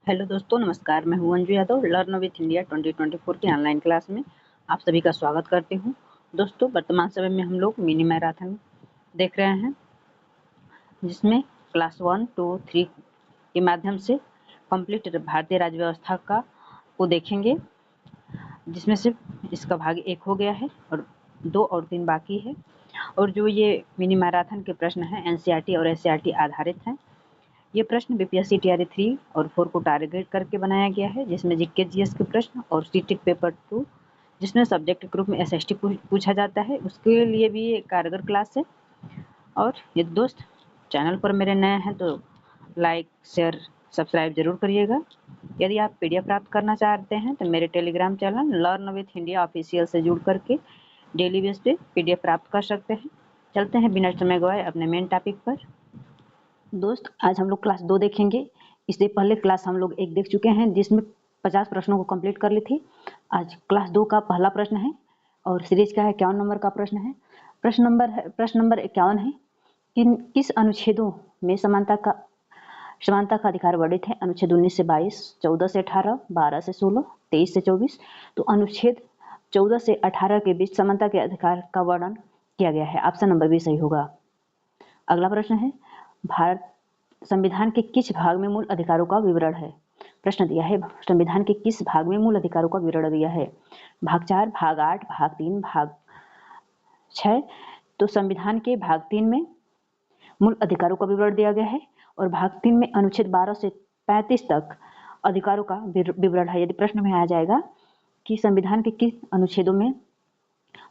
Hello दोस्तों, नमस्कार। मैं हूं Anju Yadav. Learn with India 2024 की ऑनलाइन क्लास में आप सभी का स्वागत करती हूं। दोस्तों, वर्तमान समय में हम लोग मिनी मैराथन देख रहे हैं, जिसमें क्लास 1, 2, 3 के माध्यम से कंप्लीट भारतीय राज्य व्यवस्था को देखेंगे, जिसमें से इसका भाग 1 हो गया है और 2 और 3 बाकी है। और जो ये मिनी मैराथन के प्रश्न हैं, एनसीईआरटी और एससीईआरटी आधारित हैं। ये प्रश्न बीपीएससी टीआरई 3 और 4 को टारगेट करके बनाया गया है, जिसमें जीके जीएस के प्रश्न और सीटेट पेपर 2, जिसमें सब्जेक्ट के ग्रुप में एसएसटी पूछा जाता है, उसके लिए भी ये कारगर क्लास है। और ये दोस्त चैनल पर मेरे नए हैं तो लाइक, शेयर, सब्सक्राइब जरूर करिएगा। यदि आप पीडीएफ प्राप्त करना चाहते हैं तो मेरे Telegram channel learn with India official से जुड़ करके डेली बेस पे पीडीएफ प्राप्त कर सकते हैं। चलते हैं बिना समय गवाए अपने मेन टॉपिक पर। दोस्त, आज हम लोग क्लास 2 देखेंगे। इससे पहले क्लास हम लोग 1 देख चुके हैं, जिसमें 50 प्रश्नों को कंप्लीट कर ली थी। आज क्लास 2 का पहला प्रश्न है और सीरीज का 51 नंबर का प्रश्न है। प्रश्न नंबर 51 है कि किस अनुच्छेदों में समानता का अधिकार वर्णित है? अनुच्छेद 19 से 22, 14 से 18, 12 से 16, 23 से 24। तो अनुच्छेद 14 से 18 के बीच समानता के अधिकार का वर्णन किया गया है। ऑप्शन नंबर बी सही होगा। अगला प्रश्न है, भारत संविधान के किस भाग में मूल अधिकारों का विवरण है? प्रश्न दिया है, संविधान के किस भाग में मूल अधिकारों का विवरण दिया है? भाग 4, भाग 8, भाग 3, भाग 6। तो संविधान के भाग 3 में मूल अधिकारों का विवरण दिया गया है और भाग 3 में अनुच्छेद 12 से 35 तक अधिकारों का विवरण है। यदि प्रश्न में आ जाएगा कि संविधान के किस अनुच्छेदों में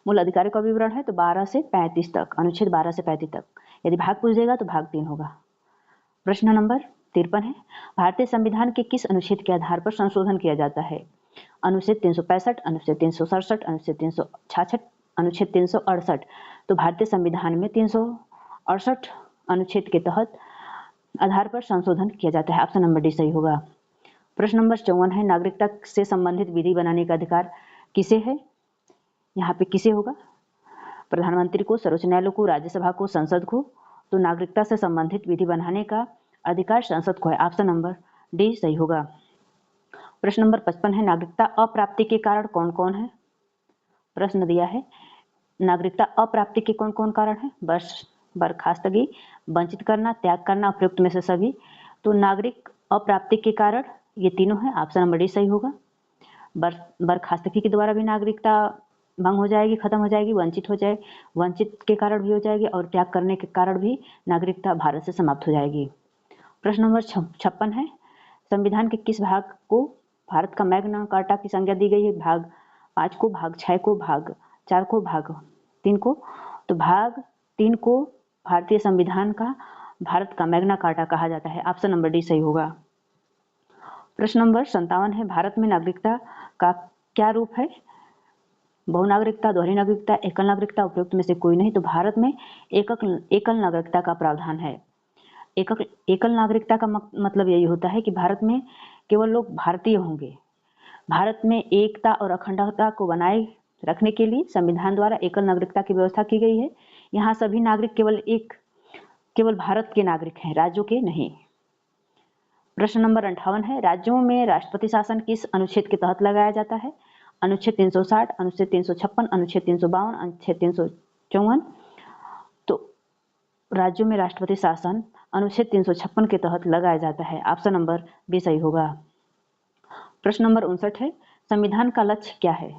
मूल अधिकारों का विवरण है, तो 12 से 35 तक, अनुच्छेद 12 से 35 तक। यदि भाग पूछ देगा तो भाग 3 होगा। प्रश्न नंबर 53 है, भारतीय संविधान के किस अनुच्छेद के आधार पर संशोधन किया जाता है? अनुच्छेद 365, अनुच्छेद 367, अनुच्छेद 366, अनुच्छेद 368। तो भारतीय संविधान में 368 अनुच्छेद के तहत आधार पर संशोधन किया जाता है। ऑप्शन नंबर डी सही होगा। प्रश्न नंबर 54 है, नागरिकता से संबंधित विधि बनाने का अधिकार किसे है? यहाँ पे किसे होगा? प्रधानमंत्री को, सर्वोच्च न्यायालय को, राज्यसभा को, संसद को। तो नागरिकता से संबंधित विधि बनाने का अधिकार संसद को है। ऑप्शन नंबर डी सही होगा। प्रश्न नंबर 55 है, नागरिकता अप्राप्ति के कारण कौन कौन है? प्रश्न दिया है, नागरिकता अप्राप्ति के कौन कौन कारण है? बर्खास्तगी, वंचित करना, त्याग करना, उपयुक्त में से सभी। तो नागरिक अप्राप्ति के कारण ये तीनों है। ऑप्शन नंबर डी सही होगा। बर्खास्तगी के द्वारा भी नागरिकता भंग हो जाएगी, खत्म हो जाएगी, वंचित के कारण भी हो जाएगी और त्याग करने के कारण भी नागरिकता भारत से समाप्त हो जाएगी। प्रश्न नंबर 56 है, संविधान के किस भाग को भारत का मैग्ना कार्टा की संज्ञा दी गई है? भाग 5 को, भाग 6 को, भाग 4 को, भाग 3 को। तो भाग 3 को भारतीय संविधान का भारत का मैग्ना कार्टा कहा जाता है। ऑप्शन नंबर डी सही होगा। प्रश्न नंबर 57 है, भारत में नागरिकता का क्या रूप है? बहुनागरिकता, दोहरी नागरिकता, एकल नागरिकता, उपयुक्त में से कोई नहीं। तो भारत में एकल नागरिकता का प्रावधान है। एकल नागरिकता का मतलब यही होता है कि भारत में केवल लोग भारतीय होंगे। भारत में एकता और अखंडता को बनाए रखने के लिए संविधान द्वारा एकल नागरिकता की व्यवस्था की गई है। यहाँ सभी नागरिक केवल भारत के नागरिक हैं, राज्यों के नहीं। प्रश्न नंबर 58 है, राज्यों में राष्ट्रपति शासन किस अनुच्छेद के तहत लगाया जाता है? अनुच्छेद 360, अनुच्छेद 356, अनुच्छेद 352, अनुच्छेद 354। तो राज्यों में राष्ट्रपति शासन अनुच्छेद 356 के तहत लगाया जाता है। ऑप्शन नंबर बी सही होगा। प्रश्न नंबर 59 है, संविधान का लक्ष्य क्या है?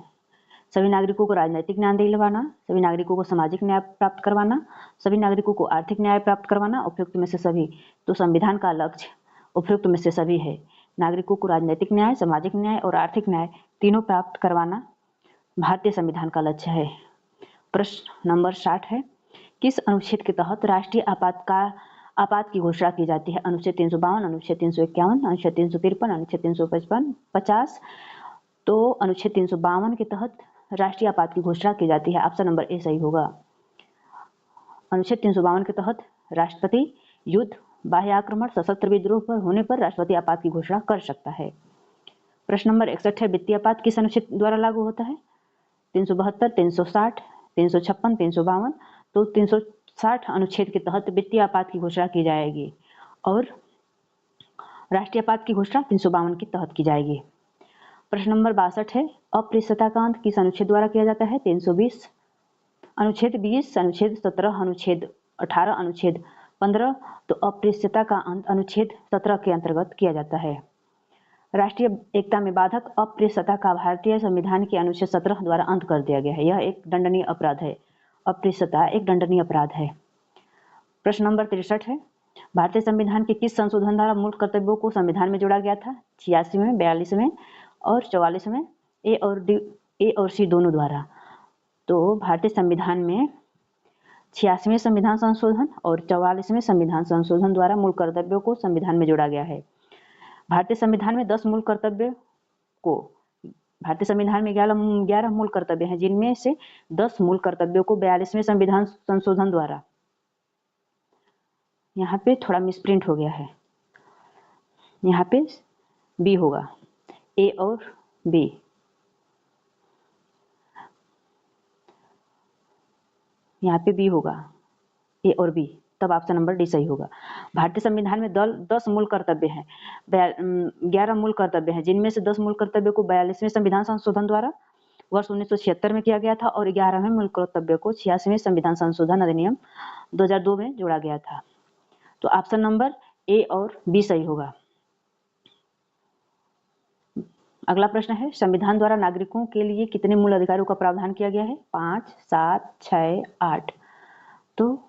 सभी नागरिकों को राजनीतिक न्याय दिलवाना, सभी नागरिकों को सामाजिक न्याय प्राप्त करवाना, सभी नागरिकों को आर्थिक न्याय प्राप्त करवाना, उपयुक्त में से सभी। तो संविधान का लक्ष्य उपयुक्त में से सभी है। नागरिकों को राजनीतिक न्याय, सामाजिक न्याय और आर्थिक न्याय तीनों प्राप्त करवाना भारतीय संविधान का लक्ष्य है। प्रश्न नंबर 60 है, किस अनुच्छेद के तहत राष्ट्रीय आपात की घोषणा की जाती है? अनुच्छेद 352, अनुच्छेद 351, अनुच्छेद 353, अनुच्छेद 355, 50। तो अनुच्छेद 352 के तहत राष्ट्रीय आपात की घोषणा की जाती है। ऑप्शन नंबर ए सही होगा। अनुच्छेद 352 के तहत राष्ट्रपति युद्ध, बाह्य आक्रमण, सशस्त्र विद्रोह पर होने पर राष्ट्रपति आपात की घोषणा कर सकता है। प्रश्न नंबर 61 है, वित्तीय आपात किस अनुच्छेद द्वारा लागू होता है? 372, 360, 356, 352। तो 360 अनुच्छेद के तहत वित्तीय आपात की घोषणा की जाएगी और राष्ट्रीय आपात की घोषणा 352 के तहत की जाएगी। प्रश्न नंबर 62 है, अप्रियता का अंत किस अनुच्छेद द्वारा किया जाता है? 320, अनुच्छेद 20, अनुच्छेद 17, अनुच्छेद 18, अनुच्छेद 15। तो अप्रियता का अंत अनुच्छेद 17 के अंतर्गत किया जाता है। राष्ट्रीय एकता में बाधक अप्रियता का भारतीय संविधान के अनुच्छेद 17 द्वारा अंत कर दिया गया है। यह एक दंडनीय अपराध है। अप्रियता एक दंडनीय अपराध है। प्रश्न नंबर 63 है, भारतीय संविधान के किस संशोधन द्वारा मूल कर्तव्यों को संविधान में जोड़ा गया था? 86 में, 42 में और 44 में, ए और सी दोनों द्वारा। तो भारतीय संविधान में 86वें संविधान संशोधन और 44वें संविधान संशोधन द्वारा मूल कर्तव्यों को संविधान में जोड़ा गया है। भारतीय संविधान में 10 मूल कर्तव्य को भारतीय संविधान में 11 मूल कर्तव्य हैं, जिनमें से 10 मूल कर्तव्यों को 42वें संविधान संशोधन द्वारा, यहाँ पे थोड़ा मिसप्रिंट हो गया है, यहाँ पे बी होगा, ए और बी, यहाँ पे बी होगा, ए और बी, तब ऑप्शन नंबर डी सही होगा। भारतीय संविधान में 10 मूल कर्तव्य हैं, 11 मूल कर्तव्य हैं, जिनमें से 10 मूल कर्तव्य को 42वें संविधान संशोधन द्वारा वर्ष 1976 में किया गया था और 11वें मूल कर्तव्य को 86वें संविधान संशोधन अधिनियम 2002 में जोड़ा गया था। तो ऑप्शन नंबर ए और बी सही होगा। अगला प्रश्न है, संविधान द्वारा नागरिकों के लिए कितने मूल अधिकारों का प्रावधान किया गया है? 5, 7, 6, 8। तो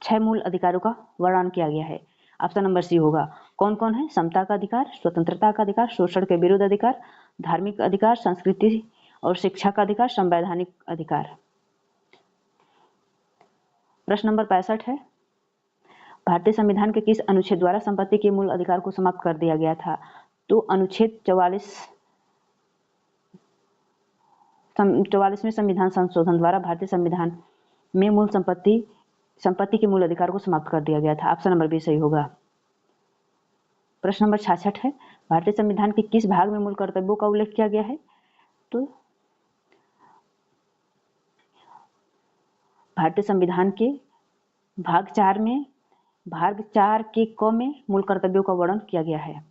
6 मूल अधिकारों का वर्णन किया गया है। ऑप्शन नंबर सी होगा। कौन कौन है? समता का अधिकार, स्वतंत्रता का अधिकार, शोषण के विरुद्ध अधिकार, धार्मिक अधिकार, संस्कृति और शिक्षा का अधिकार, संवैधानिक अधिकार। प्रश्न नंबर 65 है, भारतीय संविधान के किस अनुच्छेद द्वारा संपत्ति के मूल अधिकार को समाप्त कर दिया गया था? तो अनुच्छेद 44वें संविधान संशोधन द्वारा भारतीय संविधान में मूल संपत्ति के मूल अधिकार को समाप्त कर दिया गया था। ऑप्शन नंबर बी सही होगा। प्रश्न नंबर 66 है, भारतीय संविधान के किस भाग में मूल कर्तव्यों का उल्लेख किया गया है? तो भारतीय संविधान के भाग 4 के क में मूल कर्तव्यों का वर्णन किया गया है।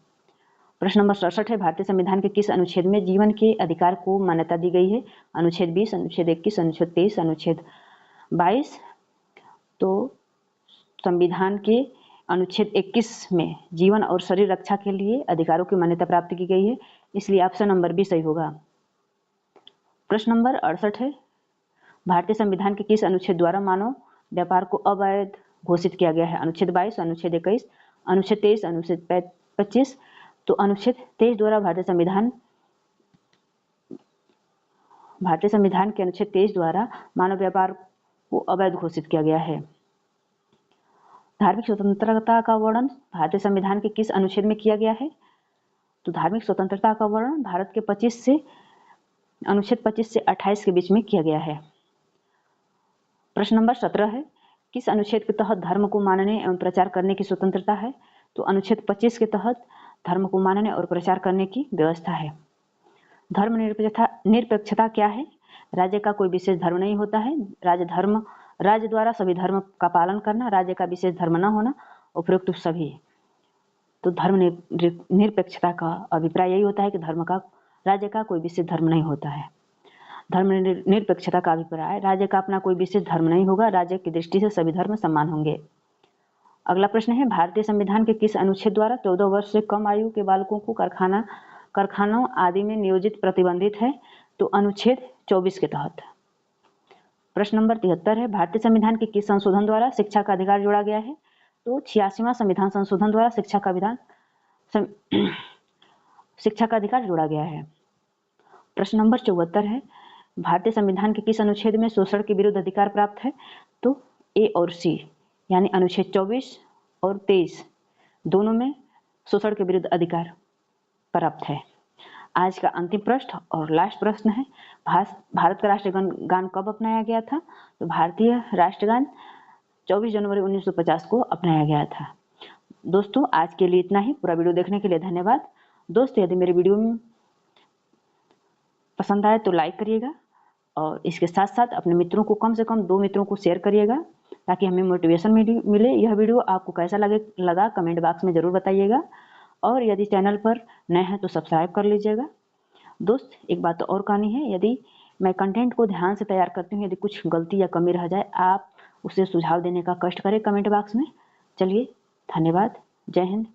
प्रश्न नंबर 67 है, भारतीय संविधान के किस अनुच्छेद में जीवन के अधिकार को मान्यता दी गई है? अनुच्छेद 20, अनुच्छेद 21, अनुच्छेद 23, अनुच्छेद 22। तो संविधान के अनुच्छेद 21 में जीवन और शरीर रक्षा के लिए अधिकारों की मान्यता प्राप्त की गई है, इसलिए ऑप्शन नंबर बी सही होगा। प्रश्न नंबर 68 है, भारतीय संविधान के किस अनुच्छेद द्वारा मानव व्यापार को अवैध घोषित किया गया है? अनुच्छेद 22, अनुच्छेद 21, अनुच्छेद 23, अनुच्छेद 25। तो अनुच्छेद 23 द्वारा भारतीय संविधान के अनुच्छेद 23 द्वारा मानव व्यापार को अवैध घोषित किया गया है। धार्मिक स्वतंत्रता का वर्णन भारतीय संविधान के किस अनुच्छेद में किया गया है? तो धार्मिक स्वतंत्रता का वर्णन भारत के अनुच्छेद 25 से 28 के बीच में किया गया है। प्रश्न नंबर 17 है, किस अनुच्छेद के तहत धर्म को मानने एवं प्रचार करने की स्वतंत्रता है? तो अनुच्छेद 25 के तहत धर्म को मानने और प्रचार करने की व्यवस्था है। धर्म निरपेक्षता क्या है? राज्य का कोई विशेष धर्म नहीं होता है। राज्य द्वारा सभी धर्म का पालन करना, राज्य का विशेष धर्म न होना, उपरोक्त सभी। तो धर्म निरपेक्षता का अभिप्राय यही होता है कि राज्य का कोई विशेष धर्म नहीं होता है। धर्म निरपेक्षता का अभिप्राय राज्य का अपना कोई विशेष धर्म नहीं होगा, राज्य की दृष्टि से सभी धर्म समान होंगे। अगला प्रश्न है, भारतीय संविधान के किस अनुच्छेद द्वारा 14 वर्ष से कम आयु के बालकों को कारखानों आदि में नियोजित प्रतिबंधित है? तो अनुच्छेद 24 के तहत। प्रश्न नंबर 73 है, भारतीय संविधान के किस संशोधन द्वारा शिक्षा का अधिकार जोड़ा गया है? तो 86वां संविधान संशोधन द्वारा शिक्षा का अधिकार जोड़ा गया है। प्रश्न नंबर 74 है, भारतीय संविधान के किस अनुच्छेद में शोषण के विरुद्ध अधिकार प्राप्त है? तो ए और सी, यानी अनुच्छेद 24 और 23 दोनों में शोषण के विरुद्ध अधिकार प्राप्त है। आज का अंतिम प्रश्न और लास्ट प्रश्न है, भारत का राष्ट्रगान कब अपनाया गया था? तो भारतीय राष्ट्रगान 24 जनवरी 1950 को अपनाया गया था। दोस्तों, आज के लिए इतना ही। पूरा वीडियो देखने के लिए धन्यवाद। दोस्तों, यदि मेरे वीडियो पसंद आए तो लाइक करिएगा और इसके साथ साथ अपने मित्रों को, कम से कम 2 मित्रों को शेयर करिएगा ताकि हमें मोटिवेशन मिले। यह वीडियो आपको कैसा लगा कमेंट बॉक्स में ज़रूर बताइएगा और यदि चैनल पर नए हैं तो सब्सक्राइब कर लीजिएगा। दोस्त एक बात और कहनी है, यदि मैं कंटेंट को ध्यान से तैयार करती हूँ, यदि कुछ गलती या कमी रह जाए आप उसे सुझाव देने का कष्ट करें कमेंट बॉक्स में। चलिए धन्यवाद, जय हिंद।